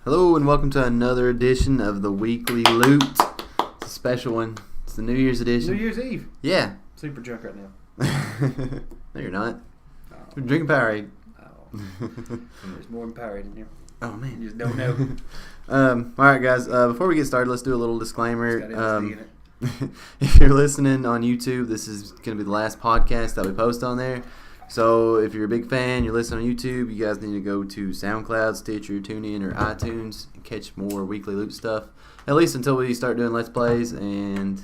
Hello and welcome to another edition of the Weekly Loot. It's a special one. It's the New Year's edition. New Year's Eve. Yeah. Super drunk right now. No, you're not. Oh. You're drinking Powerade. Oh. There's more than Powerade in here. Oh, man. You just don't know. All right, guys. Before we get started, let's do a little disclaimer. It's got LSD in it. If you're listening on YouTube, this is going to be the last podcast that we post on there. So if you're a big fan, you're listening on YouTube, you guys need to go to SoundCloud, Stitcher, TuneIn, or iTunes and catch more Weekly Loot stuff. At least until we start doing Let's Plays and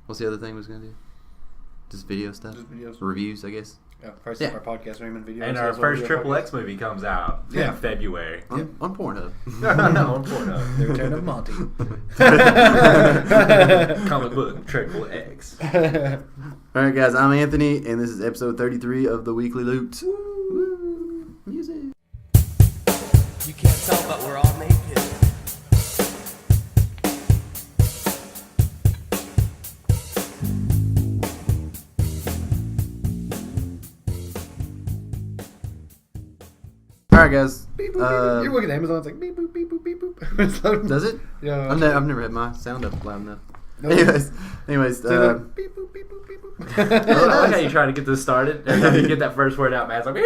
what's the other thing we was going to do? Just video stuff? Just videos. Reviews, I guess. Yeah, first Yeah. our podcast Raymond video. And our first Triple X movie comes out in February. On Pornhub. No, on Pornhub. The Return of Monty. Comic book Triple X. All right, guys, I'm Anthony, and this is episode 33 of the Weekly Loot. Woo! Music. You can't tell, but we're all naked. All right, guys. Beep, boop, beep, boop. You're looking at Amazon, it's like beep boop, beep boop, beep boop. It's like- Does it? Yeah. I've never had my sound up loud enough. No. Anyways, Beep boop, beep boop, beep boop. I like how you trying to get this started. Every time you get that first word out, Matt's like,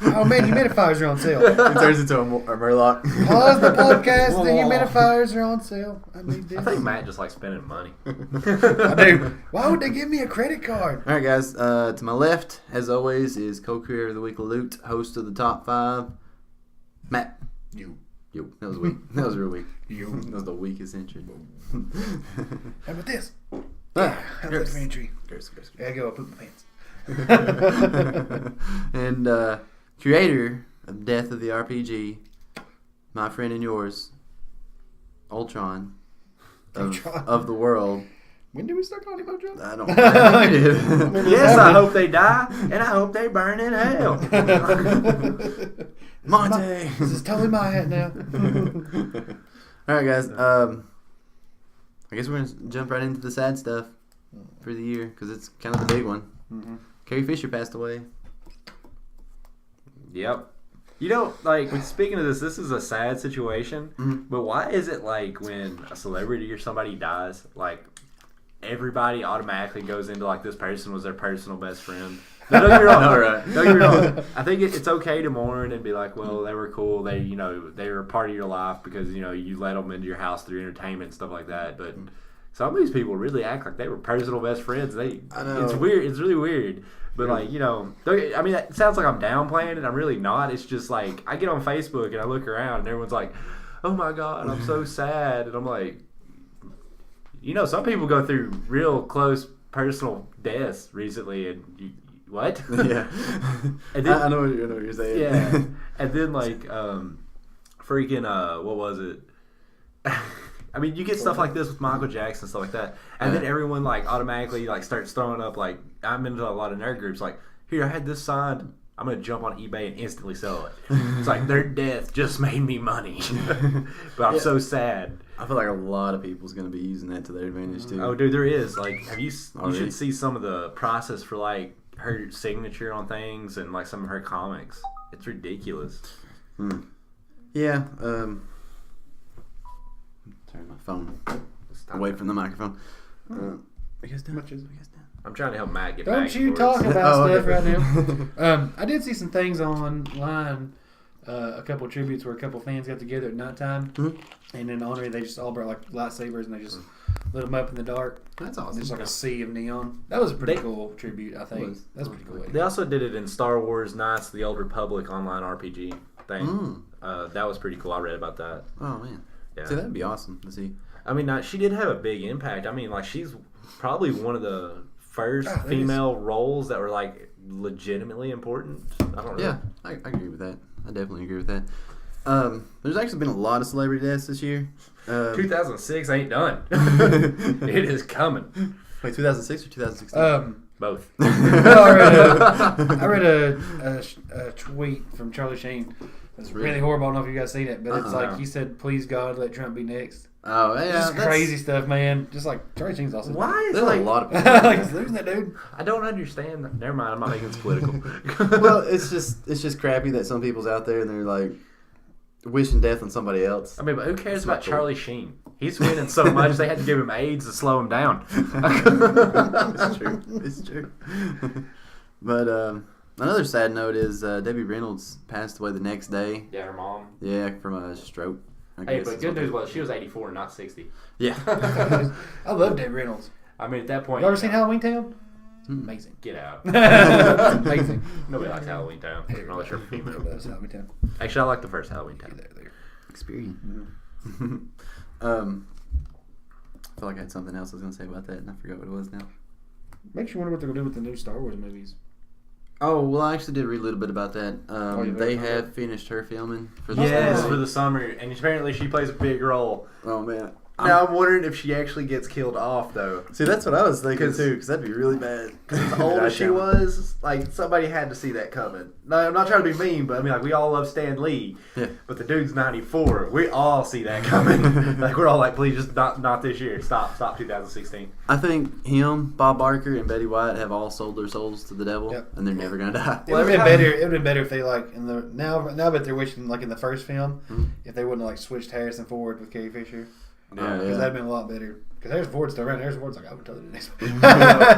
Oh man, humidifiers are on sale. it turns into a Murloc. Pause the podcast. The humidifiers are on sale. I need this. I think Matt just likes spending money. I do. Why would they give me a credit card? All right, guys. To my left, as always, is co-creator of the Weekly Loot, host of the Top 5, Matt. You. Yo, that was weak. That was real weak. You. That was the weakest entry. How about this? How's Gross. that entry? Gross. There I go. I pooped my pants. And creator of Death of the RPG, my friend and yours, Ultron, of the world. When did we start calling him Ultron? I don't know. Yes, I hope they die, and I hope they burn in hell. Monte. This is totally my hat now. All right, guys. I guess we're gonna jump right into the sad stuff for the year because it's kind of the big one. Mm-hmm. Carrie Fisher passed away. Yep. You know, like, speaking of this is a sad situation, but why is it like when a celebrity or somebody dies, like, everybody automatically goes into, like, this person was their personal best friend? No, don't get me wrong. No, right. Don't get me wrong. I think it's okay to mourn and be like, well, they were cool. They, you know, they were a part of your life because, you know, you let them into your house through entertainment and stuff like that. But some of these people really act like they were personal best friends. I know. It's weird. It's really weird. But, like, you know, I mean, it sounds like I'm downplaying it. I'm really not. It's just like I get on Facebook and I look around and everyone's like, oh, my God, I'm so sad. And I'm like, you know, some people go through real close personal deaths recently and what? Yeah. And then, I know what you're saying. yeah. And then, like, freaking, what was it? I mean, you get stuff like this with Michael Jackson and stuff like that. And then everyone, like, automatically, like, starts throwing up, like, I'm into a lot of nerd groups. Like, here, I had this signed. I'm going to jump on eBay and instantly sell it. It's like, their death just made me money. But I'm so sad. I feel like a lot of people's going to be using that to their advantage, too. Oh, dude, there is. Like, you Already? should see some of the process for, like, her signature on things and, like, some of her comics. It's ridiculous. Yeah. Turn my phone away from the microphone. You guys done? I'm trying to help Matt get Don't back. you and talk forth. about Oh, stuff okay. right now. I did see some things online. A couple of tributes where a couple of fans got together at nighttime, and in honor, they just all brought like lightsabers and they just lit them up in the dark. That's awesome. Just like a sea of neon. That was a pretty cool tribute, I think. was. That's pretty cool. They also did it in Star Wars Knights of the Old Republic online RPG thing. That was pretty cool. I read about that. Oh, man. Yeah. See, that'd be awesome to see. I mean, she did have a big impact. I mean, like, she's probably one of the first female roles that were, like, legitimately important. I don't know. Yeah, I agree with that. I definitely agree with that. There's actually been a lot of celebrity deaths this year. 2006 ain't done. It is coming. Wait, 2006 or 2016? Both. I read a tweet from Charlie Sheen. It's really horrible. I don't know if you guys seen it, but it's like he said, "Please God, let Trump be next." Oh, yeah. Just crazy stuff, man. Just like Charlie Sheen's awesome. Why is There's like a lot of people. like he's losing that dude. I don't understand that. Never mind. I'm not making this political. Well, it's just crappy that some people's out there and they're like, wishing death on somebody else. I mean, but who cares It's about not cool. Charlie Sheen? He's winning so much they had to give him AIDS to slow him down. It's true. It's true. But another sad note is Debbie Reynolds passed away the next day. Yeah, her mom. Yeah, from a stroke. I Hey, guess but is good what news they- was she was 84, not 60. Yeah. I love Dave Reynolds. I mean, at that point, You ever seen Halloween Town? Hmm. Amazing. Get out. Amazing. Nobody likes Halloween Town. Unless you're female. That's Halloween Town. Actually, I like the first Halloween Town. Experience. Mm-hmm. I feel like I had something else I was going to say about that, and I forgot what it was now. Makes you wonder what they're gonna do with the new Star Wars movies. Oh, well, I actually did read a little bit about that. you They read have finished her filming for the Yes, summer. for the summer, and apparently she plays a big role. Oh, man. Now I'm wondering if she actually gets killed off though. See, that's what I was thinking, 'Cause- too, because that'd be really bad. As old as she was, like somebody had to see that coming. No, I'm not trying to be mean, but I mean, like we all love Stan Lee, Yeah. but the dude's 94. We all see that coming. Like we're all like, please, just not this year. Stop 2016. I think him, Bob Barker, and Betty White have all sold their souls to the devil, Yep. and they're never going to die. It would have been better. It would have been better if they like in the now that they're wishing like in the first film, if they wouldn't have like switched Harrison Ford with Carrie Fisher. Yeah, Because yeah. that'd been a lot better. Because Harrison Ford's still around. Harrison Ford's like, I would totally do this. You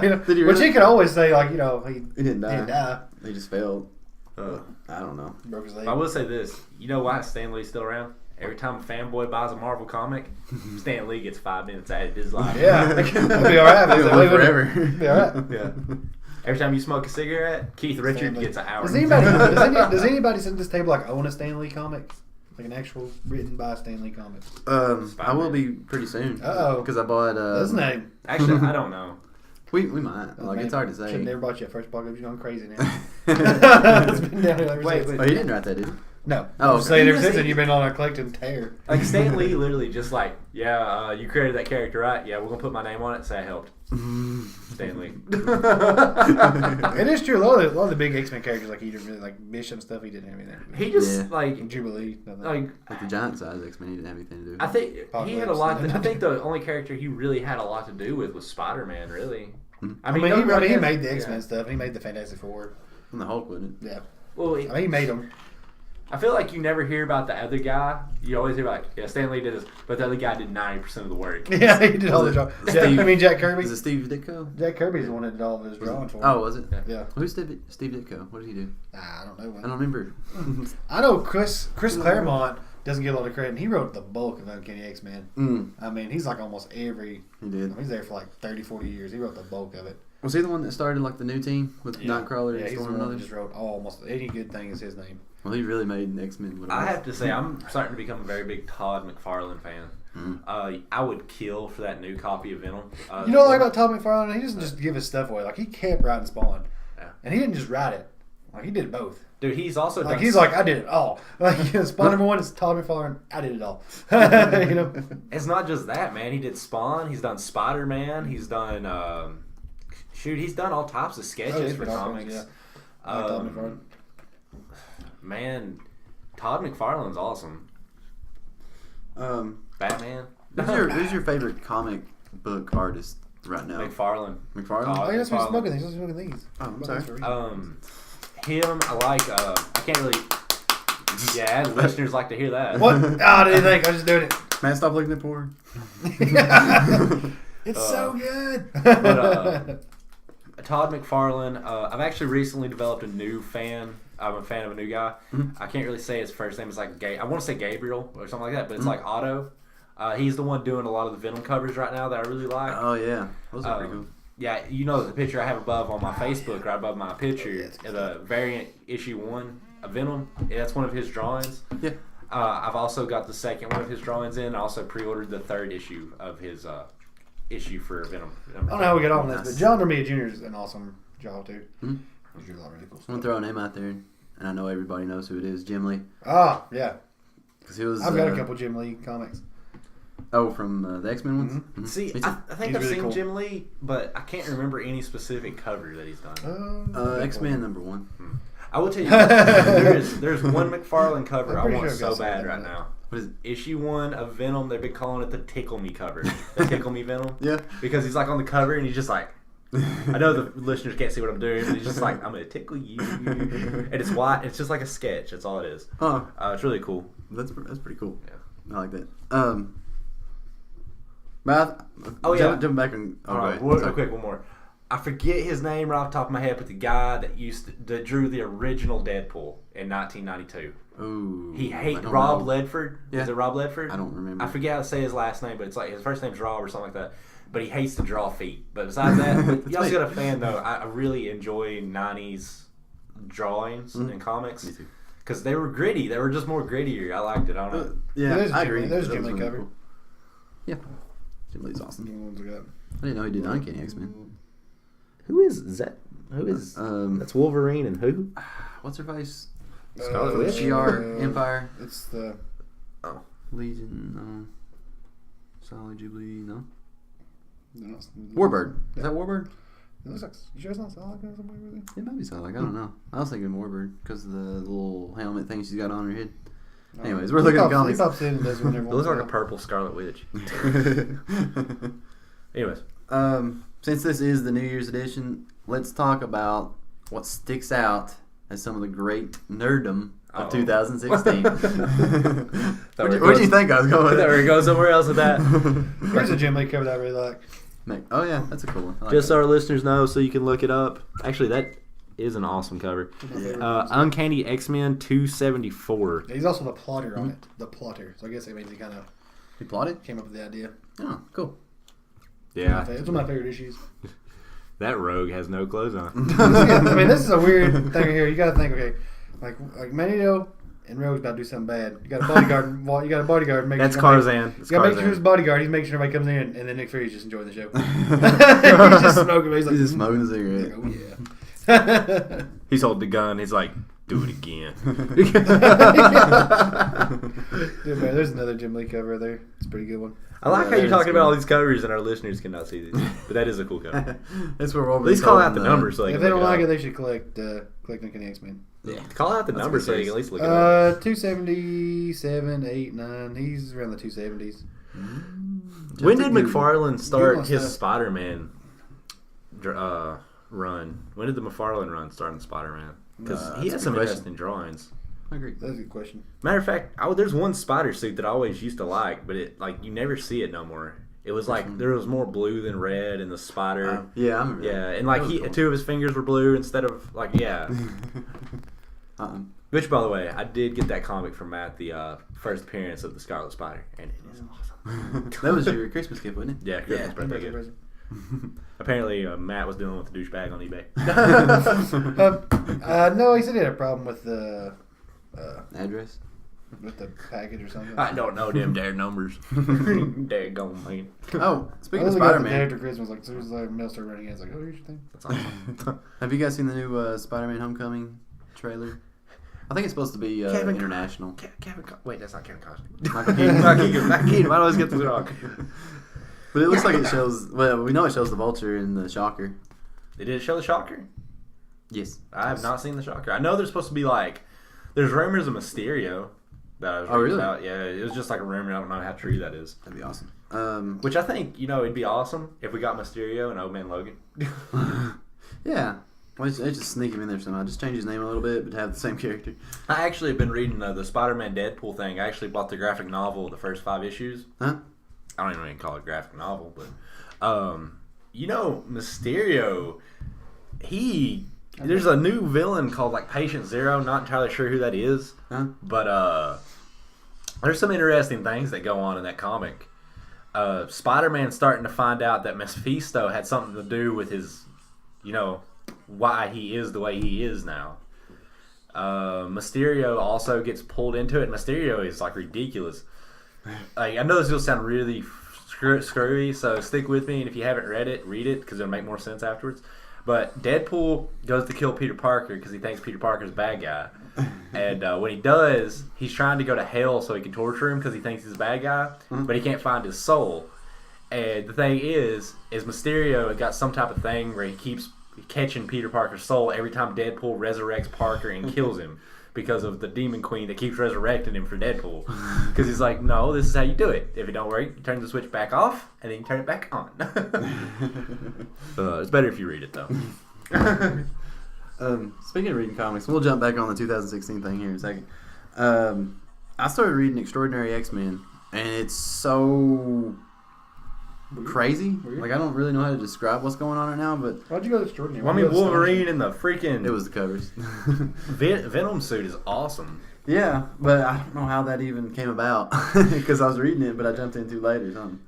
know? Did he Which really? he could always say, like, you know, he He didn't die. didn't die. They just failed. I don't know. Broke his leg. I will say this. You know why Stan Lee's still around? Every time a fanboy buys a Marvel comic, Stan Lee gets 5 minutes added to his life. Yeah. It'll be alright. He'll live forever. Be alright. Yeah. Every time you smoke a cigarette, Keith Richards Lee. gets an hour. Does anybody sit at this table like own a Stan Lee comic? Like an actual written by Stan Lee comic? I will be pretty soon. Uh-oh. Because I bought. His name. Actually, I don't know. We might. Like, it's hard to say. Should have never bought you a first apocalypse. You know I'm crazy now. It's been downhill ever Wait, since. Oh, you didn't write that, did you? No. Oh, I'm just saying okay. ever since then you've been on a collecting tear. Like Stan Lee literally just like, yeah, you created that character, right? Yeah, we're gonna put my name on it. Say I helped. Stan Lee. It is true. A lot of the big X-Men characters, like he didn't really like Mission stuff. He didn't have anything. He just Yeah. like Jubilee. Nothing. like The giant size X-Men, he didn't have anything to do. I think he had a lot. Apocalypse. I think the only character he really had a lot to do with was Spider-Man. Really. I mean, he made the X-Men stuff. And he made the Fantastic Four. And the Hulk wouldn't. Yeah. Well, I mean, he made them. I feel like you never hear about the other guy. You always hear like, yeah, Stan Lee did this, but the other guy did 90% of the work. Yeah, he did all the drawing. Yeah, I mean, Jack Kirby. Is it Steve Ditko? Jack Kirby's the one that did all of his drawing for him. Oh, was it? Yeah. Who's Steve Ditko? What did he do? I don't know. I don't remember. I know Chris Claremont doesn't get a lot of credit. And he wrote the bulk of Uncanny X-Men. I mean, he's like almost every... He did. He's there for like 30, 40 years. He wrote the bulk of it. Was he the one that started like the new team with Nightcrawler Yeah, and he's the Storm one and that others? just wrote almost any good thing is his name. Well, he really made X-Men. I have to say, I'm starting to become a very big Todd McFarlane fan. I would kill for that new copy of Venom. You know what I like about Todd McFarlane? He doesn't just give his stuff away. Like, he kept writing Spawn. Yeah. And he didn't just write it. Like, he did both. Dude, he's also Like, done. he's like, I did it all. Like, Spawn number 1 is Todd McFarlane. I did it all. You know? It's not just that, man. He did Spawn. He's done Spider-Man. He's done. He's done all types of sketches for comics. Yeah. I like Todd McFarlane. Man, Todd McFarlane's awesome. Batman. Who's your favorite comic book artist right now? McFarlane. McFarlane? Oh, yeah, that's what he's McFarlane. smoking these. He's smoking these. Oh, I'm sorry. Him, I like. I can't really. Yeah, listeners like to hear that. What? Oh, I didn't think. I was just doing it. Man, stop looking at porn. It's so good. But Todd McFarlane, I've actually recently developed a new fan. I'm a fan of a new guy. I can't really say his first name. It's like I want to say Gabriel or something like that, but it's like Otto. He's the one doing a lot of the Venom covers right now that I really like. Oh, yeah. Those are pretty cool. Yeah, you know the picture I have above on my Facebook, right above my picture, the variant issue 1 of Venom. That's one of his drawings. Yeah. I've also got the second one of his drawings in. I also pre-ordered the third issue of his issue for Venom. I don't know how we get on this, but John Romita Jr. is an awesome job too. He drew a lot of really cool I'm stuff. going to throw a name out there, and I know everybody knows who it is, Jim Lee. Ah, yeah. Because he was. I've got a couple Jim Lee comics. Oh, from the X-Men ones? Mm-hmm. See, Me too. I think He's I've really seen cool. Jim Lee, but I can't remember any specific cover that he's done. X-Men #1. I will tell you, there's one McFarlane cover I I'm pretty want sure I've got so bad something right like that. now. What is it? Issue 1 of Venom, they've been calling it the Tickle Me cover. The Tickle Me Venom. Yeah. Because he's like on the cover and he's just like I know the listeners can't see what I'm doing, but he's just like, I'm gonna tickle you, and it's white. It's just like a sketch. That's all it is. Oh, It's really cool. that's pretty cool. Yeah. I like that. But jumping back on. Oh, All right, real quick, one more. I forget his name right off the top of my head, but the guy that drew the original Deadpool in 1992. Ooh, He hates know. Rob Ledford. Yeah. Is it Rob Ledford? I don't remember. I forget how to say his last name, but it's like his first name's Rob or something like that. But he hates to draw feet. But besides that, you also got a fan though. I really enjoy 90s drawings and comics. Me too. Because they were gritty. They were just more grittier. I liked it. I don't know. Yeah, I agree. There's That Jim was Lee really cover. cool. Yeah, Jim Lee's awesome. The ones I got. I didn't know he did Uncanny X-Men. Who is that? Who is that's Wolverine and who? What's her face? Scarlet Witch? GR Empire. It's the Legion. No. Solid Jubilee. No. no, Warbird. Is that Warbird? It looks like you sure it's not Solid or something really. It might be Solid. I don't know. I was thinking Warbird because of the little helmet thing she's got on her head. Anyways, we're looking at comics. He pops in and does whenever. It looks like a purple Scarlet Witch. Anyways. Since this is the New Year's edition, let's talk about what sticks out as some of the great nerddom of 2016. Where'd you think I was going with There we that? go somewhere else with that. Here's a Jim Lee cover that I really like. Oh yeah, that's a cool one. I like Just that. so our listeners know, so you can look it up. Actually, that is an awesome cover. Uncanny X-Men 274. He's also the plotter on it. The plotter. So I guess that means he kind of You plotted? came up with the idea. Oh, cool. Yeah, It's one of my favorite issues. that rogue has no clothes on. I mean, this is a weird thing here. You got to think, okay, like Magneto and Rogue's about to do something bad. You got a bodyguard. You got a bodyguard. That's sure Tarzan. You got to make sure his bodyguard. He's making sure everybody comes in, and then Nick Fury's just enjoying the show. He's just smoking. He's like, He's just smoking a cigarette. oh yeah. He's holding the gun. He's like, do it again. Dude, man, there's another Jim Lee cover there. It's a pretty good one. I like how that you're is talking about cool. all these covers and our listeners cannot see these. But that is a cool cover. That's where we'll At least call out the numbers so they If can they don't look like it it, up. they should collect Uncanny X-Men. Yeah. Call out the That's numbers so what you it can at least look it up. 277, 8, 9. He's around the 270s. When did McFarlane Good start one, his Steph. Spider-Man run? When did the McFarlane run start in Spider-Man? Because he that's has a some good question. interesting drawings. I agree. That's a good question. Matter of fact, there's one spider suit that I always used to like, but it you never see it no more. It was like there was more blue than red in the spider. Yeah, I remember. Yeah, and That was cool. two of his fingers were blue instead of yeah. Which, by the way, I did get that comic from Matt, the first appearance of the Scarlet Spider, and it is awesome. That was your Christmas gift, wasn't it? Yeah, Christmas birthday Birthday gift. present. Apparently, Matt was dealing with a douchebag on eBay. No, he said he had a problem with the Address? package or something. I don't know them dare numbers. Daggone man. Oh, speaking of I got the day Spider-Man, after Christmas, like, as soon as the mail started running in, it's like, oh, here's your thing. That's awesome. have you guys seen the new Spider-Man Homecoming trailer? I think it's supposed to be Kevin- international. Wait, that's not Kevin Costner. Michael Keaton. Not Keaton. Why do I always get this wrong? But it looks like it shows. Well, we know it shows the Vulture and the Shocker. They did show the Shocker? Yes. I have not seen the Shocker. I know there's supposed to be there's rumors of Mysterio that I was reading really? about. Yeah, it was just like a rumor. I don't know how true that is. That'd be awesome. Which I think, it'd be awesome if we got Mysterio and Old Man Logan. Yeah. Well, it's just sneak him in there somehow. Just change his name a little bit, but have the same character. I actually have been reading the Spider-Man Deadpool thing. I actually bought the graphic novel, the first 5 issues. Huh? I don't even call it a graphic novel, but Mysterio, there's a new villain called Patient Zero. Not entirely sure who that is, Huh? but there's some interesting things that go on in that comic. Spider-Man's starting to find out that Mephisto had something to do with his, why he is the way he is now. Mysterio also gets pulled into it. Mysterio is ridiculous. I know this will sound really screwy, so stick with me. And if you haven't read it, read it because it'll make more sense afterwards. But Deadpool goes to kill Peter Parker because he thinks Peter Parker's a bad guy. And when he does, he's trying to go to hell so he can torture him because he thinks he's a bad guy, but he can't find his soul. And the thing is Mysterio got some type of thing where he keeps catching Peter Parker's soul every time Deadpool resurrects Parker and kills him. because of the demon queen that keeps resurrecting him for Deadpool. Because he's like, no, this is how you do it. If it don't work, you turn the switch back off, and then you turn it back on. It's better if you read it, though. Speaking of reading comics, we'll jump back on the 2016 thing here in a second. I started reading Extraordinary X-Men, and it's so crazy. Like, I don't really know how to describe what's going on right now, but Why'd you go to Extraordinary? Well, I mean, Wolverine and the freaking it was the covers. Venom suit is awesome. Yeah, but I don't know how that even came about because I was reading it, but I jumped in too late or something.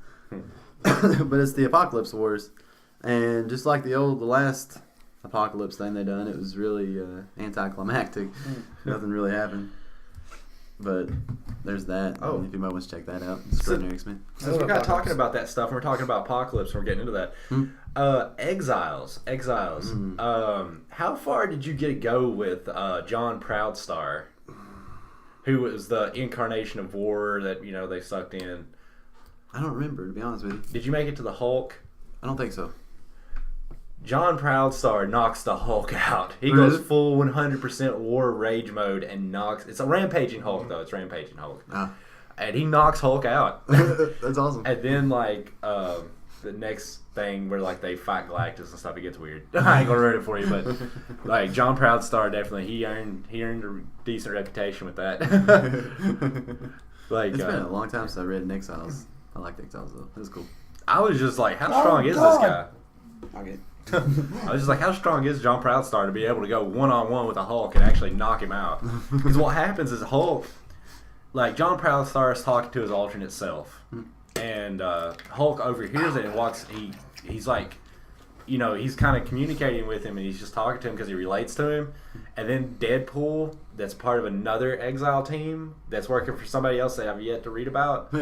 But it's the Apocalypse Wars, and just like the last Apocalypse thing they done, it was really anticlimactic. Nothing really happened. But there's that. Oh. If anybody wants to check that out, Extraordinary X-Men. Since we're kind of talking about that stuff, and we're talking about Apocalypse, and we're getting into that. Exiles. How far did you get to go with John Proudstar, who was the incarnation of war that they sucked in? I don't remember, to be honest with you. Did you make it to the Hulk? I don't think so. John Proudstar knocks the Hulk out. He goes full 100% war rage mode and knocks... It's a rampaging Hulk, though. It's rampaging Hulk. And he knocks Hulk out. That's awesome. And then, the next thing where, they fight Galactus and stuff, it gets weird. I ain't gonna ruin it for you, but, John Proudstar, definitely, he earned a decent reputation with that. It's been a long time since I read Exiles. I liked Exiles, though. It was cool. I was just like, how strong is this guy? Okay. I was just like, how strong is John Proudstar to be able to go one-on-one with a Hulk and actually knock him out? Because what happens is Hulk, John Proudstar is talking to his alternate self, and Hulk overhears it and he's like, he's kind of communicating with him, and he's just talking to him because he relates to him. And then Deadpool, that's part of another exile team that's working for somebody else that I've yet to read about.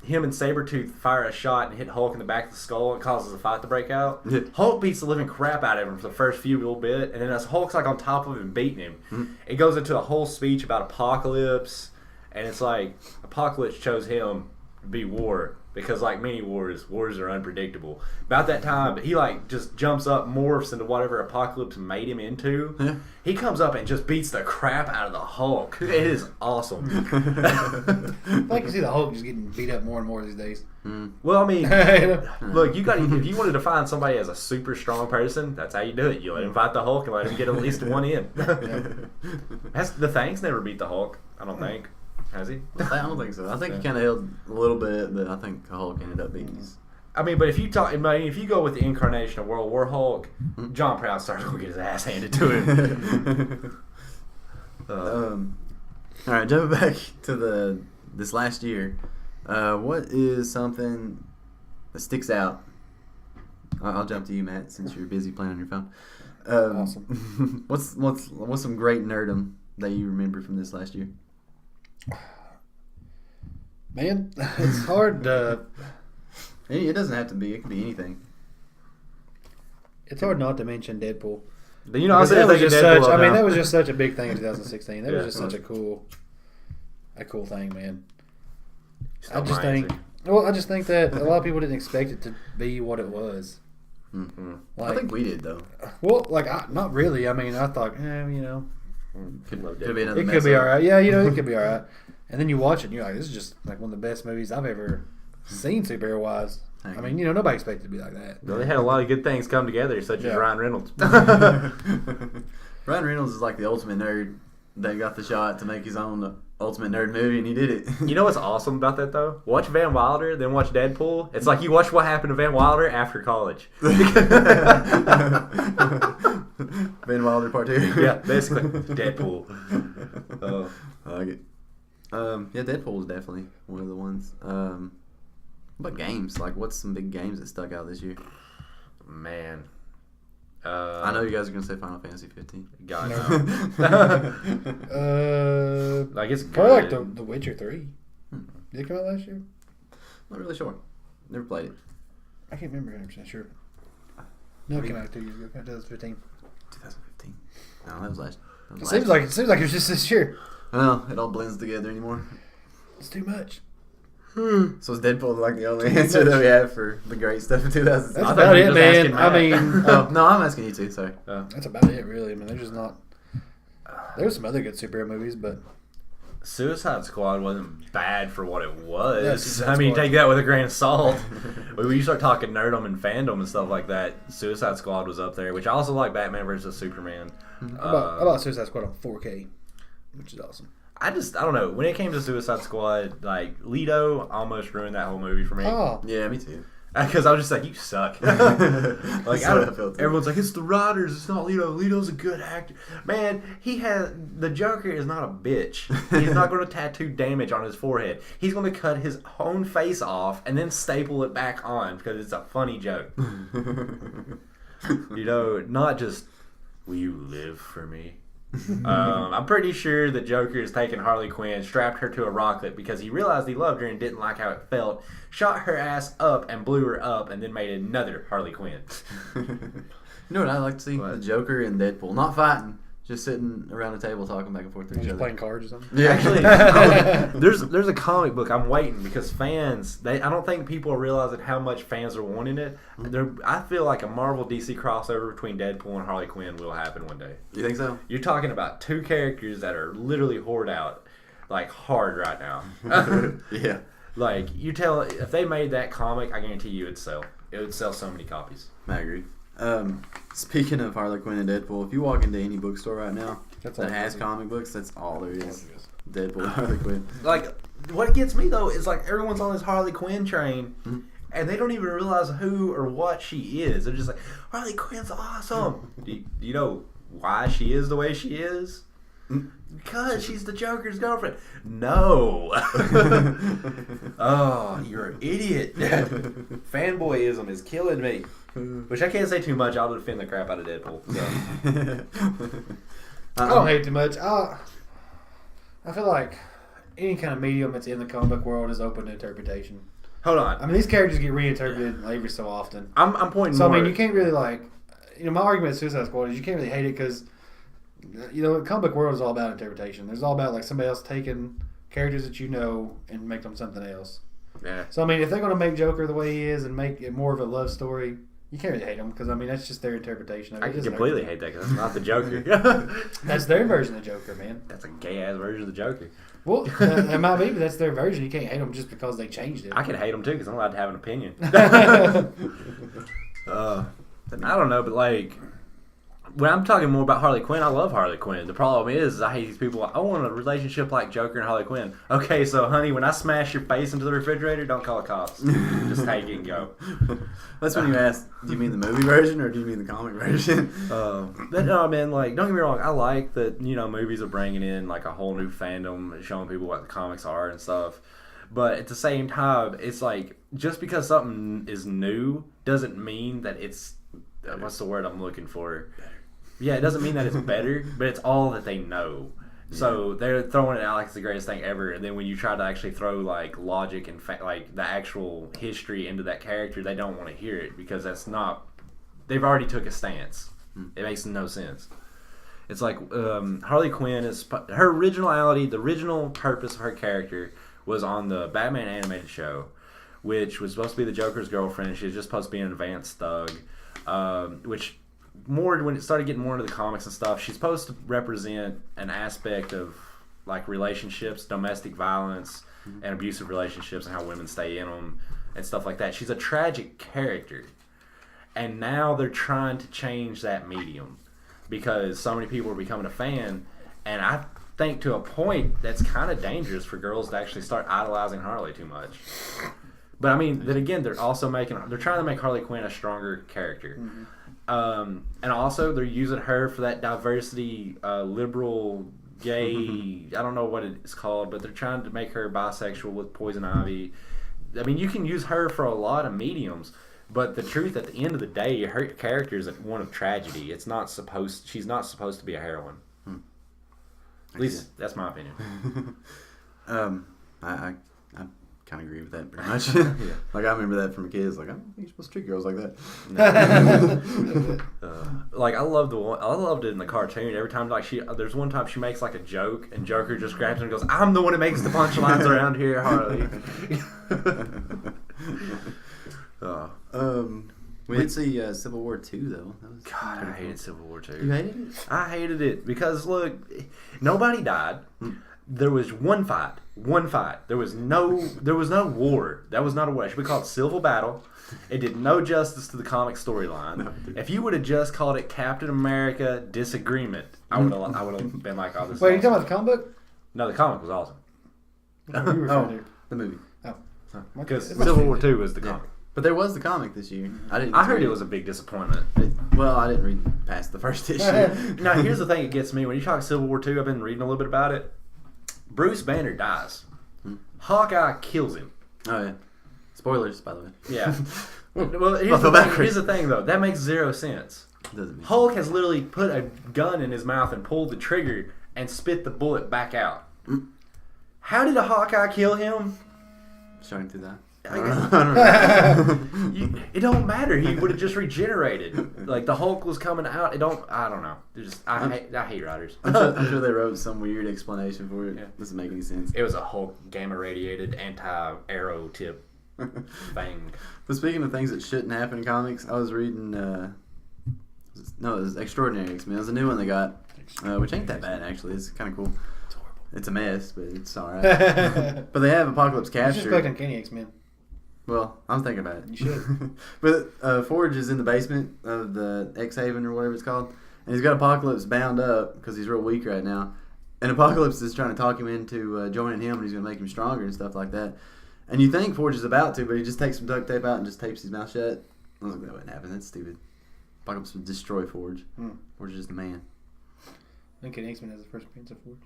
Him and Sabretooth fire a shot and hit Hulk in the back of the skull and causes a fight to break out. Hulk beats the living crap out of him for the first few little bit, and then as Hulk's on top of him beating him, it goes into a whole speech about Apocalypse, and it's like Apocalypse chose him to be war because many wars are unpredictable. About that time, he just jumps up, morphs into whatever Apocalypse made him into. Yeah. He comes up and just beats the crap out of the Hulk. It is awesome. I can see the Hulk just getting beat up more and more these days. Well, I mean, look, if you wanted to find somebody as a super strong person, that's how you do it. You let him fight the Hulk and let him get at least one in. The Thing's never beat the Hulk, I don't think. Has he? I don't think so. I think he kind of held a little bit, but I think Hulk ended up beating him. I mean, but if you go with the incarnation of World War Hulk, John Proudstar's gonna get his ass handed to him. All right, jumping back to this last year, what is something that sticks out? I'll jump to you, Matt, since you're busy playing on your phone. Awesome. What's some great nerdum that you remember from this last year? Man, it's hard to... It doesn't have to be. It could be anything. It's hard not to mention Deadpool. I said that was just such a big thing in 2016. That was just such a cool thing, man. I just think that a lot of people didn't expect it to be what it was. Mm-hmm. I think we did, though. Well, not really. I mean, I thought, could be another. It could be all right. Yeah, it could be all right. And then you watch it, and you're like, this is just one of the best movies I've ever seen superhero wise. I mean, nobody expected it to be like that. Well, they had a lot of good things come together, such as Ryan Reynolds. Ryan Reynolds is like the ultimate nerd that got the shot to make his own ultimate nerd movie, and he did it. You know what's awesome about that, though? Watch Van Wilder, then watch Deadpool. It's like you watch what happened to Van Wilder after college. Van Wilder Part 2. Yeah, basically. Deadpool. I like it. Deadpool was definitely one of the ones. What games? What's some big games that stuck out this year? Man. I know you guys are going to say Final Fantasy 15. God, no. It's probably The Witcher 3. Did it come out last year? Not really sure. Never played it. I can't remember 100% sure. No, it came out 2 years ago. 2015. 2015. No, that was last. It seems like it was just this year. Well, it all blends together anymore. It's too much. So is Deadpool the only answer that we have for the great stuff in 2016? That's about it, man. I mean... no, I'm asking you too, sorry. That's about it, really. I mean, there's just not... There was some other good superhero movies, but Suicide Squad wasn't bad for what it was. Yeah, Suicide I mean, Squad. take that with a grain of salt. When you start talking nerdom and fandom and stuff like that, Suicide Squad was up there, which I also like Batman vs. Superman. how about Suicide Squad on 4K, which is awesome. I don't know. When it came to Suicide Squad, like, Leto almost ruined that whole movie for me. Oh, Yeah, me too. Because I was just like, you suck. Like, That's what I felt too. everyone's like, it's the writers, it's not Leto. Leto's a good actor. Man, the Joker is not a bitch. He's not going to tattoo damage on his forehead. He's going to cut his own face off and then staple it back on because it's a funny joke. Not just, will you live for me? I'm pretty sure the Joker has taken Harley Quinn, strapped her to a rocket because he realized he loved her and didn't like how it felt, shot her ass up and blew her up, and then made another Harley Quinn. You know what I like to see? What? The Joker and Deadpool. Not fighting, just sitting around the table talking back and forth to each just other. playing cards or something. Yeah. Actually, there's a comic book. I'm waiting because fans. I don't think people are realizing how much fans are wanting it. I feel like a Marvel DC crossover between Deadpool and Harley Quinn will happen one day. You think so? You're talking about two characters that are literally whored out like hard right now. Yeah. Like if they made that comic, I guarantee you it'd sell. It would sell so many copies. I agree. Speaking of Harley Quinn and Deadpool, if you walk into any bookstore right now That's all that has it is. comic books, that's all there is. Deadpool and Harley Quinn. Like what gets me though is like everyone's on this Harley Quinn train. And they don't even realize who or what she is. They're just like, Harley Quinn's awesome. Do you know why she is the way she is? Because she's the Joker's girlfriend. No. Oh, you're an idiot. Fanboyism is killing me. Which I can't say too much. I'll defend the crap out of Deadpool. So. I don't hate too much. I feel like any kind of medium that's in the comic book world is open to interpretation. Hold on. I mean, these characters get reinterpreted every so often. I'm pointing So, more. I mean, you can't really, my argument with Suicide Squad is you can't really hate it because, the comic book world is all about interpretation. There's all about, somebody else taking characters that you know and make them something else. Yeah. So, I mean, if they're going to make Joker the way he is and make it more of a love story, you can't really hate them because, I mean, that's just their interpretation of it. I It can isn't completely everything. hate that because it's not the Joker. That's their version of Joker, man. That's a gay-ass version of the Joker. Well, it might be, but that's their version. You can't hate them just because they changed it. I can hate them too because I'm allowed to have an opinion. I don't know, but when I'm talking more about Harley Quinn, I love Harley Quinn. The problem is I hate these people. I want a relationship like Joker and Harley Quinn. Okay, so honey, when I smash your face into the refrigerator, don't call the cops. Just take it and go. That's when you ask, do you mean the movie version or do you mean the comic version? But no, man, don't get me wrong. I like that, movies are bringing in a whole new fandom, showing people what the comics are and stuff. But at the same time, it's just because something is new doesn't mean that it's, what's the word I'm looking for? Yeah, it doesn't mean that it's better, but it's all that they know. So they're throwing it out like it's the greatest thing ever, and then when you try to actually throw logic and the actual history into that character, they don't want to hear it because that's not. They've already took a stance. It makes no sense. It's Harley Quinn is her originality. The original purpose of her character was on the Batman animated show, which was supposed to be the Joker's girlfriend. She was just supposed to be an advanced thug, which. More when it started getting more into the comics and stuff, she's supposed to represent an aspect of relationships, domestic violence, and abusive relationships, and how women stay in them and stuff like that. She's a tragic character, and now they're trying to change that medium because so many people are becoming a fan, and I think to a point that's kind of dangerous for girls to actually start idolizing Harley too much. But I mean, then again, they're trying to make Harley Quinn a stronger character. Mm-hmm. And also they're using her for that diversity, liberal, gay, I don't know what it's called, but they're trying to make her bisexual with Poison Ivy. I mean, you can use her for a lot of mediums, but the truth at the end of the day, her character is one of tragedy. She's not supposed to be a heroine. At least that's my opinion. I kind of agree with that pretty much. Yeah. I remember that from a kid. It's I don't think you're supposed to treat girls like that. I loved it in the cartoon. Every time, there's one time she makes a joke, and Joker just grabs her and goes, "I'm the one that makes the punchlines around here, Harley." We did see Civil War 2, though. That was God, I cool. hated Civil War 2. You hated it? I hated it because, look, nobody died. There was one fight. There was no war. That was not a war. It should be called Civil Battle. It did no justice to the comic storyline. No, if you would have just called it Captain America Disagreement, I would have been like, oh, this is Wait, you awesome. talking about the comic book? No, the comic was awesome. Oh, the movie. Because It's my Civil War favorite. 2 was the comic. But there was the comic this year. I heard it was a big disappointment. Well, I didn't read past the first issue. Now, here's the thing that gets me. When you talk Civil War 2, I've been reading a little bit about it. Bruce Banner dies. Hawkeye kills him. Oh, yeah. Spoilers, by the way. Yeah. Well, Well, here's the thing, though. That makes zero sense. Doesn't mean Hulk has literally put a gun in his mouth and pulled the trigger and spit the bullet back out. How did a Hawkeye kill him? showing through that. I don't know. It don't matter. He would have just regenerated. Like the Hulk was coming out. I don't know. I hate writers. I'm sure they wrote some weird explanation for it. Yeah. Doesn't make any sense. It was a Hulk gamma radiated anti-arrow tip thing. But speaking of things that shouldn't happen in comics, I was reading. It was Extraordinary X-Men. It was a new one they got, which ain't that bad actually. It's kind of cool. It's horrible. It's a mess, but it's all right. But they have Apocalypse You should captured. expect Uncanny X-Men. Well, I'm thinking about it. You should. But Forge is in the basement of the X-Haven or whatever it's called, and he's got Apocalypse bound up because he's real weak right now. And Apocalypse is trying to talk him into joining him, and he's going to make him stronger and stuff like that. And you think Forge is about to, but he just takes some duct tape out and just tapes his mouth shut. I was like, that wouldn't happen. That's stupid. Apocalypse would destroy Forge. Forge is just a man. Uncanny X-Men has the first appearance of Forge.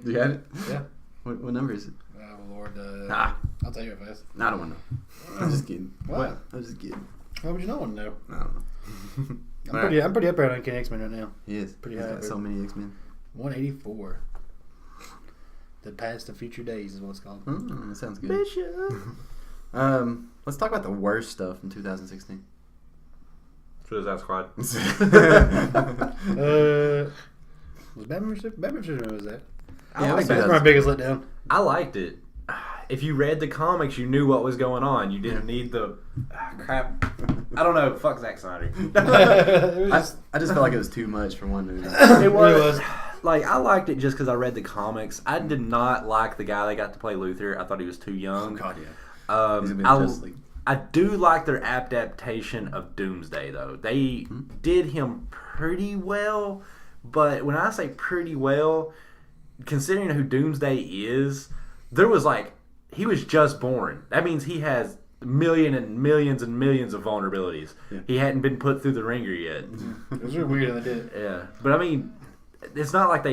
Do you have it? Yeah. What number is it? Oh, Lord. Ah. I'll tell you if I ask. I don't want to know. I'm just kidding. What? I'm just kidding. Why would you not want to know? I don't know. I'm pretty up there on Uncanny X-Men right now. He is. Pretty He's high got up so there. many X-Men. 184. The Past and Future Days is what it's called. That sounds good. Let's talk about the worst stuff in 2016. Suicide Squad. Was Batman vs Superman was that? Yeah, like That's my biggest letdown. I liked it. If you read the comics, you knew what was going on. You didn't need the crap. I don't know. Fuck Zack Snyder. I just felt like it was too much for one movie. It was. was. Like, I liked it just because I read the comics. I did not like the guy that got to play Luthor. I thought he was too young. God, yeah. He's gonna be in Justice League. I do like their adaptation of Doomsday, though. They did him pretty well, but when I say pretty well, considering who Doomsday is, there was he was just born. That means he has millions and millions of vulnerabilities. Yeah. He hadn't been put through the ringer yet. It was really weird how they did it. Yeah, but I mean, it's not like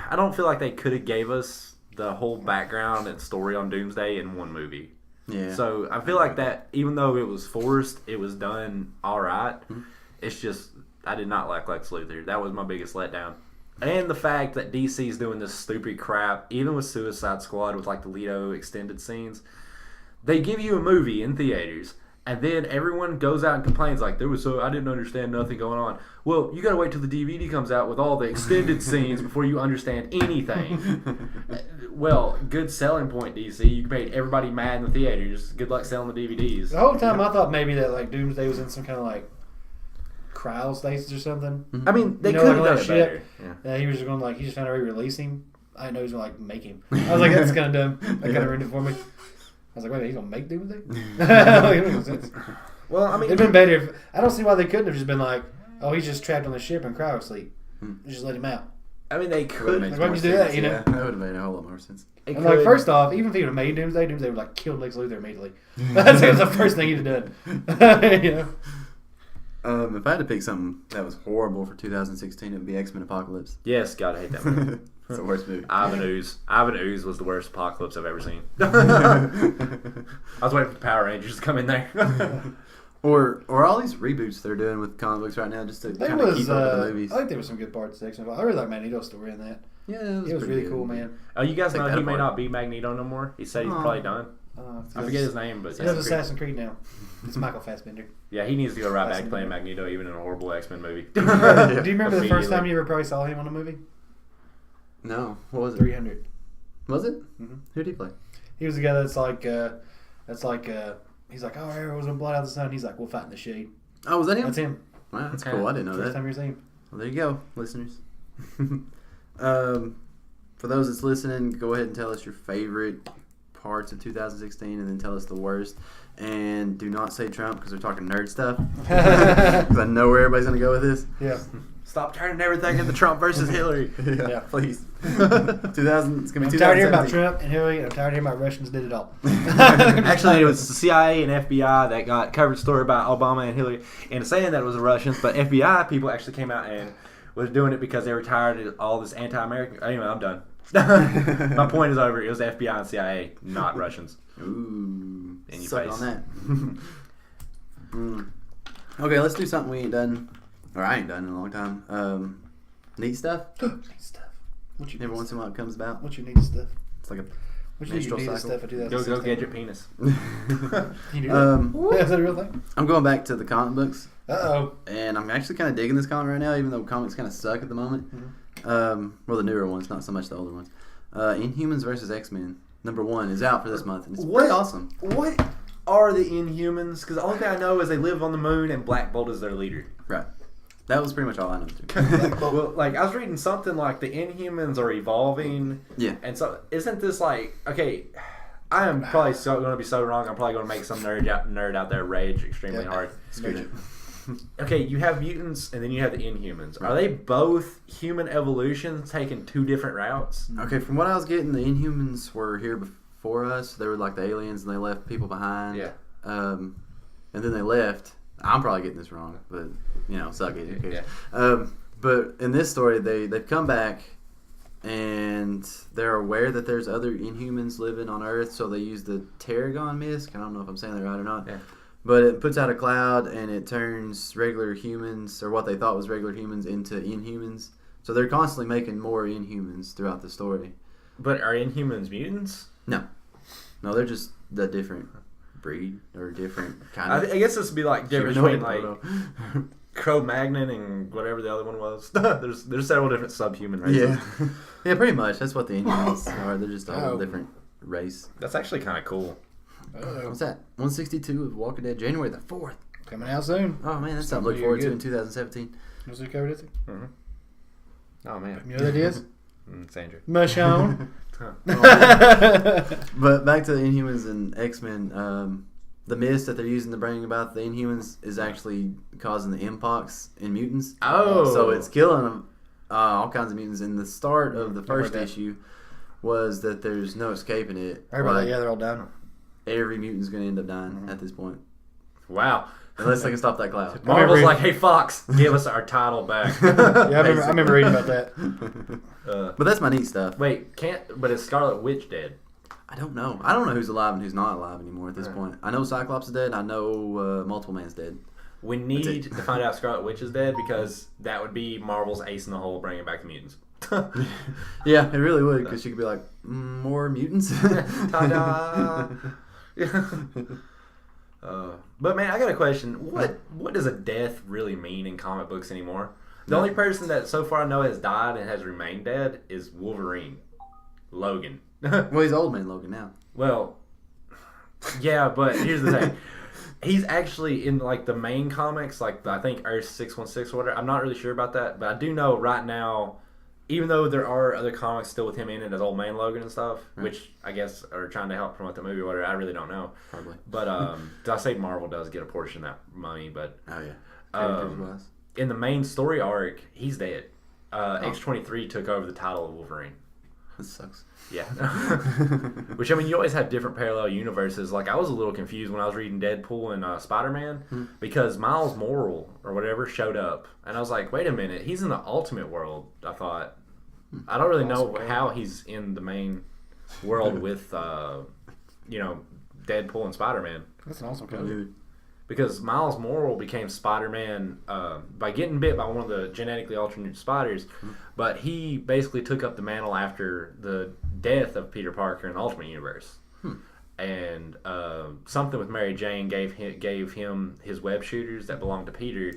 I don't feel like they could have gave us the whole background and story on Doomsday in one movie. Yeah. So I feel like that, even though it was forced, it was done all right. It's just I did not like Lex Luthor. That was my biggest letdown. And the fact that DC's doing this stupid crap, even with Suicide Squad, with the Leto extended scenes, they give you a movie in theaters, and then everyone goes out and complains I didn't understand nothing going on. Well, you gotta wait till the DVD comes out with all the extended scenes before you understand anything. Well, good selling point, DC. You made everybody mad in the theaters. Good luck selling the DVDs. The whole time I thought maybe that Doomsday was in some kind of cryo stasis or something. I mean, they You know, could have like done that it shit. better. Yeah. He was just going he just found a way to release him. I didn't know he was going to make him. I was like, that's kind of dumb. That kind of ruined it for me. I was like, wait, he's going to make Doomsday? It doesn't make sense. Well, I mean, It'd been better if I don't see why they couldn't have just been oh, he's just trapped on the ship in cryo sleep. Just let him out. I mean, they could. Why would you do that, you know? Yeah, that would have made a whole lot more sense. It And could. first off, even if he would have made Doomsday would have killed Lex Luthor immediately. That's the first thing he'd have done. You know? If I had to pick something that was horrible for 2016, it would be X-Men Apocalypse. Yes, God, I hate that movie. It's the worst movie. Ivan Ooze was the worst apocalypse I've ever seen. I was waiting for the Power Rangers to come in there. Or all these reboots they're doing with comic books right now, just to kind of keep up with the movies. I think there were some good parts to X-Men. I really like Magneto's story in that. Yeah, It was pretty really good. cool, man. Oh, you guys Take know that he may apart. not be Magneto no more. He said he's probably done. I forget his name, but He does Assassin's Creed now. It's Michael Fassbender. yeah, he needs to go right back to playing Magneto, even in a horrible X-Men movie. Do you remember the first time Immediately. you ever probably saw him on a movie? No, what was it? 300. Was it? Mhm. Who did he play? He was the guy that's he's like, oh, arrows and blood out of the sun. He's like, we'll fight in the shade. Oh, was that him? That's him. Wow, that's cool. I didn't know First that. time you're seeing him. Well, there you go, listeners. For those that's listening, go ahead and tell us your favorite parts of 2016 and then tell us the worst. And do not say Trump because we're talking nerd stuff. Because I know where everybody's going to go with this. Yeah. Stop turning everything into Trump versus Hillary. Yeah. Please. 2000. It's going to be 2017. I'm tired of hearing about Trump and Hillary, and I'm tired of hearing about Russians did it all. Actually, it was the CIA and FBI that got covered story about Obama and Hillary, and saying that it was the Russians, but FBI people actually came out and was doing it because they were tired of all this anti-American. Anyway, I'm done. My point is over. It was the FBI and CIA, not Russians. Ooh. In your Suck face. on that. Okay, let's do something we ain't done, or I ain't done in a long time. Neat stuff. Neat stuff. What you Every once in a while it comes about. What's your neat stuff? It's like a What you menstrual need cycle. stuff for Go 2016? gadget penis. You do that? Yeah, is that a real thing? I'm going back to the comic books, Uh-oh. and I'm actually kind of digging this comic right now, even though comics kind of suck at the moment. Well, the newer ones, not so much the older ones. Inhumans versus X-Men #1 is out for this month, and it's pretty awesome. What are the Inhumans? Because the only thing I know is they live on the moon and Black Bolt is their leader. Right. That was pretty much all I know. Too. Well, like I was reading something like the Inhumans are evolving. Yeah. And so isn't this like okay? I am probably going to be so wrong. I'm probably going to make some nerd out there rage extremely hard. Scooch it. Okay, you have mutants and then you have the Inhumans. Are they both human evolutions taking two different routes? Okay, from what I was getting, the Inhumans were here before us. They were like the aliens, and they left people behind. Yeah. And then they left. I'm probably getting this wrong, but suck it. Who cares? Yeah. But in this story, they've come back, and they're aware that there's other Inhumans living on Earth, so they use the Tarragon Mist. I don't know if I'm saying that right or not. Yeah. But it puts out a cloud, and it turns regular humans, or what they thought was regular humans, into Inhumans. So they're constantly making more Inhumans throughout the story. But are Inhumans mutants? No, they're just the different breed or different kind of. I guess this would be like difference humanoid between like Cro-Magnon and whatever the other one was. there's several different subhuman races. Yeah, yeah, pretty much. That's what the Inhumans are. They're just a whole different race. That's actually kind of cool. What's that? 162 of Walking Dead, January the 4th. Coming out soon. Oh man, that's something to look forward to in 2017. Was it covered, is it? Mm-hmm. Oh man, You know what that is? Sandra. Michonne. But back to the Inhumans and X-Men. The mist that they're using to bring about the Inhumans is actually causing the Mpox in mutants. Oh, So it's killing them, all kinds of mutants. And the start of the first that. issue was that there's no escaping it. Everybody, yeah, they're all down. Every mutant's going to end up dying at this point. wow. Unless they can stop that cloud. Marvel's like, hey Fox, give us our title back. Yeah, I remember reading about that. But that's my neat stuff. But is Scarlet Witch dead? I don't know. I don't know who's alive and who's not alive anymore at this point. I know Cyclops is dead. I know Multiple Man's dead. We need to find out Scarlet Witch is dead because that would be Marvel's ace in the hole bringing back the mutants. Yeah, it really would because she could be like, more mutants? Ta-da! But man, I got a question. What does a death really mean in comic books anymore? The only person that so far I know has died and has remained dead is Wolverine. Logan. Well, he's old man Logan now. Well, yeah, but here's the thing. He's actually in like the main comics, like I think Earth 616 or whatever. I'm not really sure about that, but I do know right now, even though there are other comics still with him in it as Old Man Logan and stuff, which I guess are trying to help promote the movie or whatever, I really don't know. Probably. But I say Marvel does get a portion of that money, but Oh, yeah. in the main story arc, he's dead. X-23 took over the title of Wolverine. That sucks. Yeah. Which, I mean, you always have different parallel universes. Like, I was a little confused when I was reading Deadpool and Spider-Man because Miles Morales or whatever showed up. And I was like, wait a minute, he's in the Ultimate world, I thought. I don't really know how he's in the main world with, Deadpool and Spider-Man. That's an awesome cover. Because Miles Morales became Spider-Man by getting bit by one of the genetically altered spiders, but he basically took up the mantle after the death of Peter Parker in the Ultimate Universe. And something with Mary Jane gave him his web shooters that belonged to Peter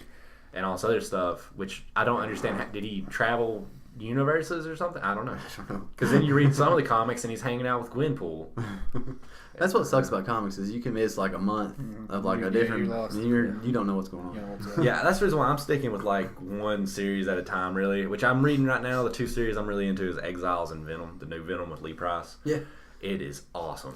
and all this other stuff, which I don't understand. Did he travel universes or something. I don't know. I don't know. Because then you read some of the comics and he's hanging out with Gwenpool. That's what sucks about comics is you can miss like a month of like a different. You don't know what's going on. Yeah, that's the reason why I'm sticking with like one series at a time, really. Which I'm reading right now. The 2 series I'm really into is Exiles and Venom, the new Venom with Lee Price. Yeah. It is awesome.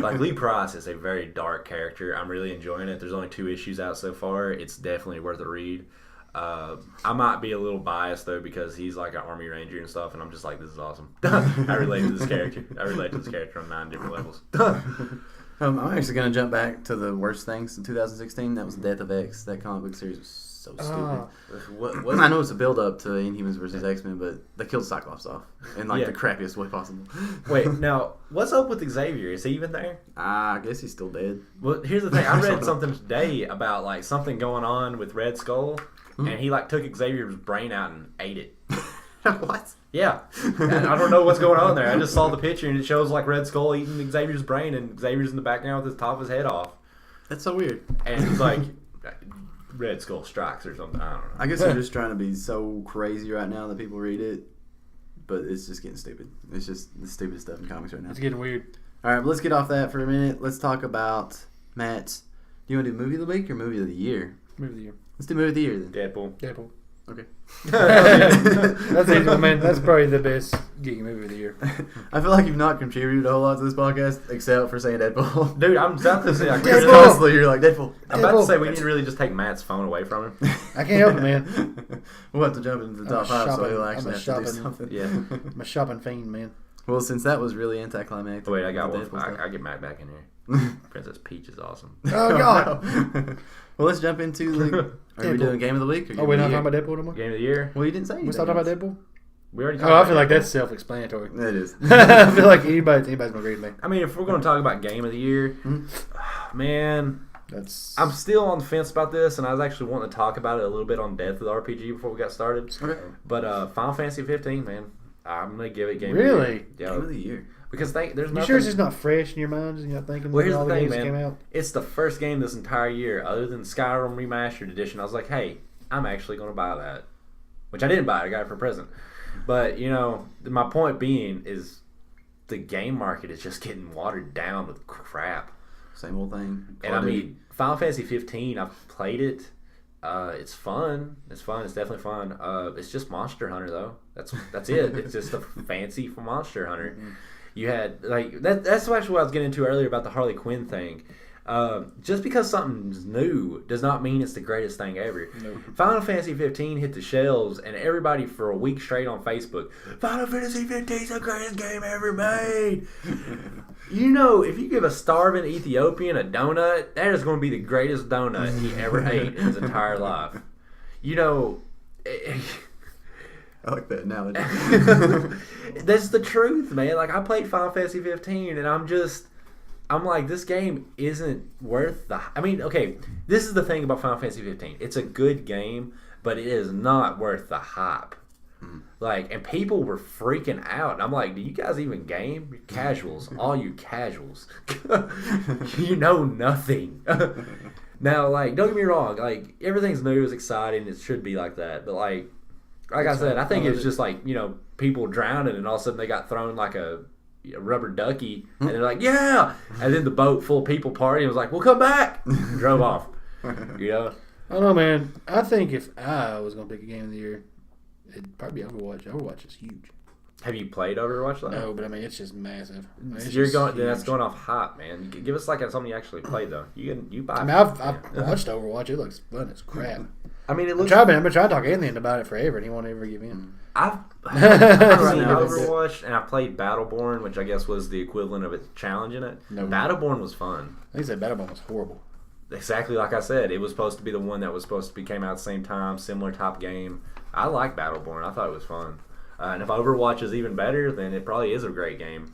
Like Lee Price is a very dark character. I'm really enjoying it. There's only 2 issues out so far. It's definitely worth a read. I might be a little biased though because he's like an Army Ranger and stuff, and I'm just like, this is awesome. I relate to this character. On 9 different levels. I'm actually gonna jump back to the worst things in 2016. That was Death of X. That comic book series was so stupid. I know it's a build up to Inhumans versus X-Men, but they killed Cyclops off in like the crappiest way possible. Wait, now what's up with Xavier? Is he even there? I guess he's still dead. Well, here's the thing. I read something today about like something going on with Red Skull. And he like took Xavier's brain out and ate it. What? Yeah. And I don't know what's going on there. I just saw the picture and it shows like Red Skull eating Xavier's brain and Xavier's in the background with his top of his head off. That's so weird. And he's like, Red Skull strikes or something. I don't know. I guess they're just trying to be so crazy right now that people read it. But it's just getting stupid. It's just the stupid stuff in comics right now. It's getting weird. All right, but let's get off that for a minute. Let's talk about Matt. Do you want to do movie of the week or movie of the year? Movie of the year. Let's do movie of the year then. Deadpool. Okay. That's easy, man. That's probably the best geeky movie of the year. I feel like you've not contributed a whole lot to this podcast except for saying Deadpool. Dude, I'm about to say, constantly you're like Deadpool. I'm about to say we need to really just take Matt's phone away from him. I can't help it, man. We'll have to jump into the top 5 so he'll actually have to do something. Yeah. I'm a shopping fiend, man. Well, since that was really anticlimactic. Wait, I got one. I get Matt back in here. Princess Peach is awesome. Oh, God. Well, let's jump into the... Are we doing Game of the Week? Or we're not talking about Deadpool anymore? Game of the Year? Well, you didn't say anything. We talking about Deadpool? We already talked I about feel like Deadpool. that's self-explanatory. It is. I feel like anybody's going to agree with me. I mean, if we're going to talk about Game of the Year, man, I'm still on the fence about this, and I was actually wanting to talk about it a little bit on Death of the RPG before we got started. Okay. But Final Fantasy 15, man, I'm going to give it Game really? of the Year. Game of the Year. Because there's nothing... You sure it's just not fresh in your mind? You're not thinking Well, here's all the thing, games that man. came out? It's the first game this entire year, other than Skyrim Remastered Edition. I was like, hey, I'm actually going to buy that. Which I didn't buy. I got it for a present. But, you know, my point being is the game market is just getting watered down with crap. Same old thing. And I mean, Final Fantasy 15, I've played it. It's fun. It's fun. It's definitely fun. It's just Monster Hunter, though. That's it. It's just a fancy for Monster Hunter. Mm-hmm. You had, like, that's actually what I was getting into earlier about the Harley Quinn thing. Just because something's new does not mean it's the greatest thing ever. Nope. Final Fantasy 15 hit the shelves, and everybody for a week straight on Facebook, Final Fantasy 15 is the greatest game ever made. You know, if you give a starving Ethiopian a donut, that is going to be the greatest donut he ever ate in his entire life. You know... I like that analogy. That's the truth, man. Like, I played Final Fantasy 15, and I'm like, this game isn't worth the... I mean, okay, this is the thing about Final Fantasy 15. It's a good game, but it is not worth the hype. Like, and people were freaking out. And I'm like, do you guys even game? You're casuals. All you casuals. You know nothing. Now, like, don't get me wrong. Like, everything's new is exciting. It should be like that. But, like I said, I think it's just like, you know, people drowning and all of a sudden they got thrown like a rubber ducky and they're like, yeah! And then the boat full of people partying was like, we'll come back! And drove off. You know? I don't know, man. I think if I was going to pick a game of the year, it'd probably be Overwatch. Overwatch is huge. Have you played Overwatch though? No, but I mean, it's just massive. I mean, that's going off hype, man. Give us like something you actually played though. You buy. I mean, I've watched Overwatch. It looks fun as crap. I mean, it looks. I've been trying to talk Anthony about it forever, and he won't ever give in. I've seen Overwatch, and I played Battleborn, which I guess was the equivalent of it challenging it. No. Battleborn was fun. I think Battleborn was horrible. Exactly like I said, it was supposed to be the one that was supposed to be came out at the same time, similar type game. I like Battleborn. I thought it was fun. And if Overwatch is even better, then it probably is a great game.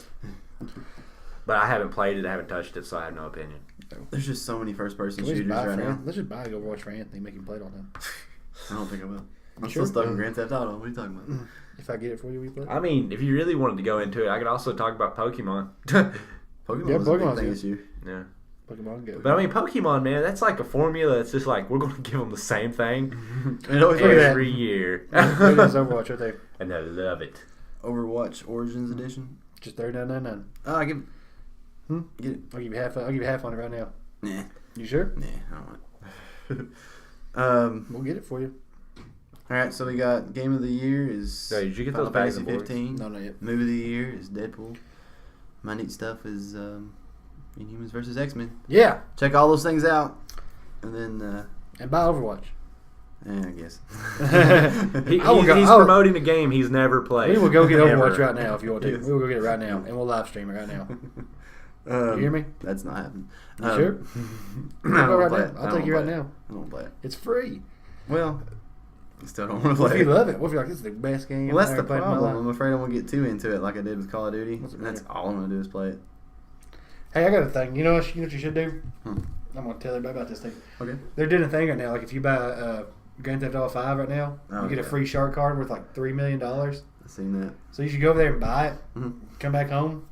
But I haven't played it, I haven't touched it, so I have no opinion. There's just so many first-person shooters right now. Let's just buy Overwatch for Anthony, make him play it all time. I don't think I will. I'm still stuck in Grand Theft Auto. What are you talking about? If I get it for you, we play. I mean, if you really wanted to go into it, I could also talk about Pokemon. Pokemon was a big thing issue. Yeah. Pokemon Go. But I mean, Pokemon, man, that's like a formula that's just like, we're going to give them the same thing It always every year. There's Overwatch right there. And I love it. Overwatch Origins Edition. Just $39.99. Oh, I give. Get it. I'll give you half. I'll give you half on it right now. Nah, You sure? nah, I don't want it. We'll get it for you. All right, so we got Game of the Year is No, did you get Final those bags Fantasy of boards? 15. No, not yet. Movie of the Year is Deadpool. My neat stuff is Inhumans versus X-Men. Yeah, Check all those things out, and then and buy Overwatch. I guess. He's I will go- promoting a game he's never played. We will go get Overwatch Ever. right now if you want to. Yes. We will go get it right now, and we'll live stream it right now. You hear me? That's not happening. You sure? I We'll don't go right play now. it. I I'll don't take you right play it. now. I don't play it. It's free. Well, I still don't want to What play if you it. love it? What if you're like, this is the best game Well, that's I've the ever played in my problem. life? I'm afraid I won't get too into it like I did with Call of Duty. What's the That's matter? all I'm gonna do is play it. Hey, I got a thing. You know what you should do? Hmm. I'm going to tell everybody about this thing. Okay. They're doing a thing right now. Like, if you buy Grand Theft Auto 5 right now, you get a Okay. free shark card worth like $3 million. I've seen that. So you should go over there and buy it, Mm-hmm. come back home,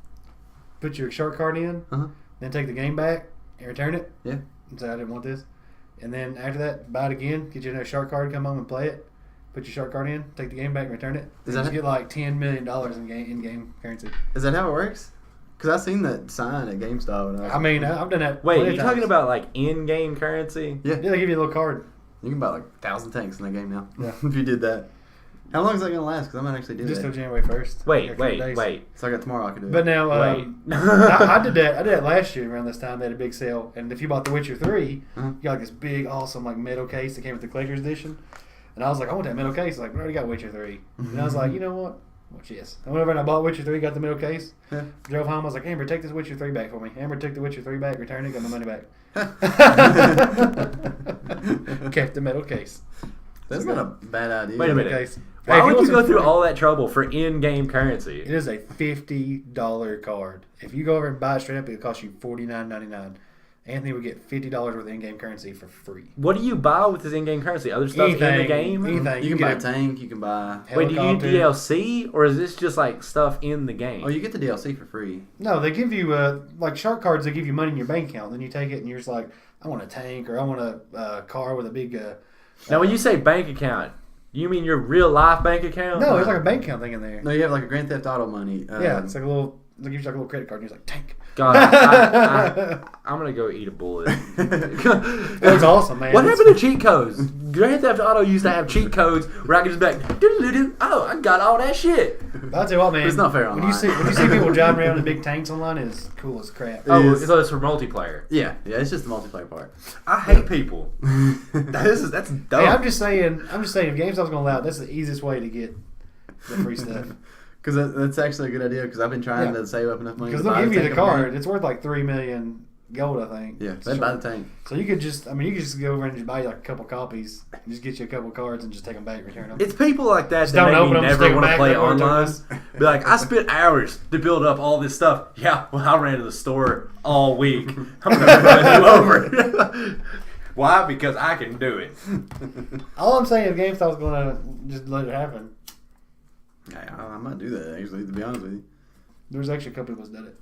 put your shark card in, Uh-huh. then take the game back and return it. Yeah. And say, I didn't want this. And then after that, buy it again, get you another shark card, come home and play it. Put your shark card in, take the game back and return it. Is And that you it? get like $10 million in game currency. Is that how it works? Because I seen that sign at GameStop. And I mean, I've done that. Wait, plenty you of talking times. about like in-game currency? yeah, Yeah, they give you a little card. you can buy like 1,000 tanks in that game now. Yeah. if you did that. How long is that gonna last? Because I might actually do Just that. till January 1st. Wait. So I got tomorrow. I can do it. But now, Wait. I did that. I did that last year around this time. They had a big sale, and if you bought The Witcher 3, Uh-huh. you got like this big, awesome like metal case that came with the collector's edition. And I was like, I want that metal case. Like, we already got Witcher 3. And I was like, you know what? Watch this. I went over and I bought Witcher 3, got the metal case. Yeah. Drove home. I was like, Amber, take this Witcher 3 back for me. Amber took the Witcher 3 back, returned it, got my money back. Kept the metal case. That's not a bad idea. Wait a minute. Case. Why Hey, if would you want go some through free- all that trouble for in-game currency? It is a $50 card. If you go over and buy it straight up, it'll cost you $49.99. Anthony would get $50 worth of in-game currency for free. What do you buy with this in-game currency? Other stuff in the Anything. game? Anything. You can buy a get tank. You can buy. Wait, do you need helicopter. DLC or is this just like stuff in the game? Oh, you get the DLC for free. No, they give you like shark cards. They give you money in your bank account. Then you take it and you're just like, I want a tank or I want a car with a big. Now, when you say bank account, you mean your real life bank account? No, there's like a bank account thing in there. No, you have like a Grand Theft Auto money. Yeah, it's like a little. They give you like a little credit card. And you're like tank. God, I'm gonna go eat a bullet. It was awesome, man. What happened to cheat codes? Grand Theft Auto used to have cheat codes where I could just be like, doo-doo-doo-doo. Oh, I got all that shit. But I'll tell you what, man. It's not fair when you online. see people driving around in big tanks online, it's cool as crap. Oh, is. so it's for multiplayer. Yeah, it's just the multiplayer part. I hate people. That's dumb. Hey, I'm just saying. If GameStop's gonna allow it, that's the easiest way to get the free stuff. Because that's actually a good idea. Because I've been trying Yeah. to save up enough money. Because to they'll buy give you tank the of money. card. It's worth like $3 million gold, I think. Yeah, It's they'd buy short. the tank. So you could just go over and just buy like a couple copies, and just get you a couple cards and just take them back, and return them. It's people like that Just that don't make open me them, just never take 'em want to back, play never return online. this. Be like, I spent hours to build up all this stuff. Yeah, well, I ran to the store all week. I'm going to run you over. Why? Because I can do it. All I'm saying is GameStop's gonna just let it happen. I might do that actually. To be honest with you, There's actually a couple of us did it.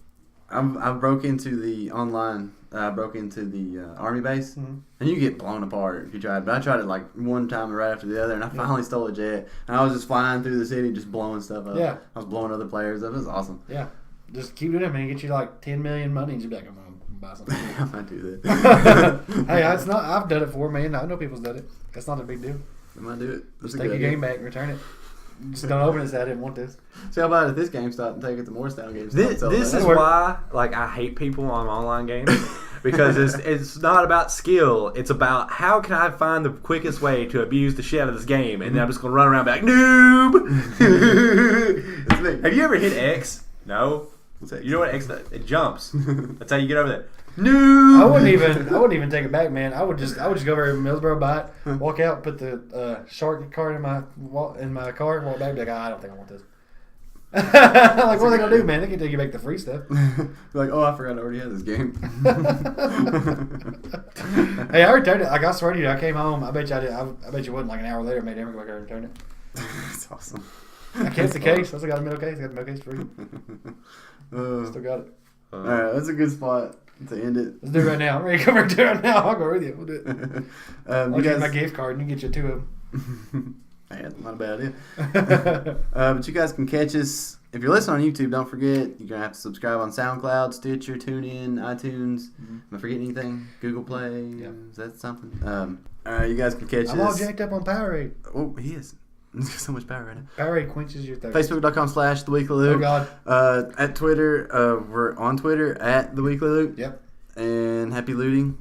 I broke into the online. I broke into the army base, Mhm. and you get blown apart if you try it. But I tried it like one time right after the other, and I finally stole a jet. And I was just flying through the city, just blowing stuff up. Yeah. I was blowing other players up. It was awesome. Yeah, just keep doing it, man. Get you like 10 million money, and you'll be like, I'm gonna buy something. I might do that. Hey, it's not. I've done it before, man. I know people's done it. That's not a big deal. I might do it. That's Just a take good your idea. game back and return it. Just don't open it. Say I didn't want this. See how about at this GameStop and take it to Morristown GameStop. This sell is that. why, like, I hate people on online games because it's not about skill. It's about how can I find the quickest way to abuse the shit out of this game, and then I'm just gonna run around and be like, noob. That's me. Have you ever hit X? No. What's that? You know what X does? It jumps. That's how you get over that. Noob. I wouldn't even take it back, man. I would just go over to Millsboro, buy it, walk out, put the shark card in my car, walk back, and be like, I don't think I want this. Like, what are they gonna do, man? They can take you back the free stuff. You're like, oh, I forgot I already had this game. Hey, I returned it. Like, I swear to you, I came home. I bet you I did. I bet you wasn't like an hour later. I made Emma go back there and return it. That's awesome. I kept the case. I still got the middle case. I got the middle case free. Uh, Still got it. all right, that's a good spot. To end it. Let's do it right now. I'm ready to come right there right now. I'll go with you. We'll do it. I'll you get guys, my gift card and you get you 2 of them. man, not a bad idea. But you guys can catch us. If you're listening on YouTube, don't forget, you're going to have to subscribe on SoundCloud, Stitcher, TuneIn, iTunes. Am I forgetting anything? Google Play? Yeah. Is that something? All right, you guys can catch us. I'm all jacked up on Powerade. Oh, he is. He's got so much power right now. Powerade quenches your thirst. Facebook.com/TheWeeklyLoot. Oh, God. At Twitter, we're on Twitter at TheWeeklyLoot. Yep. And happy looting.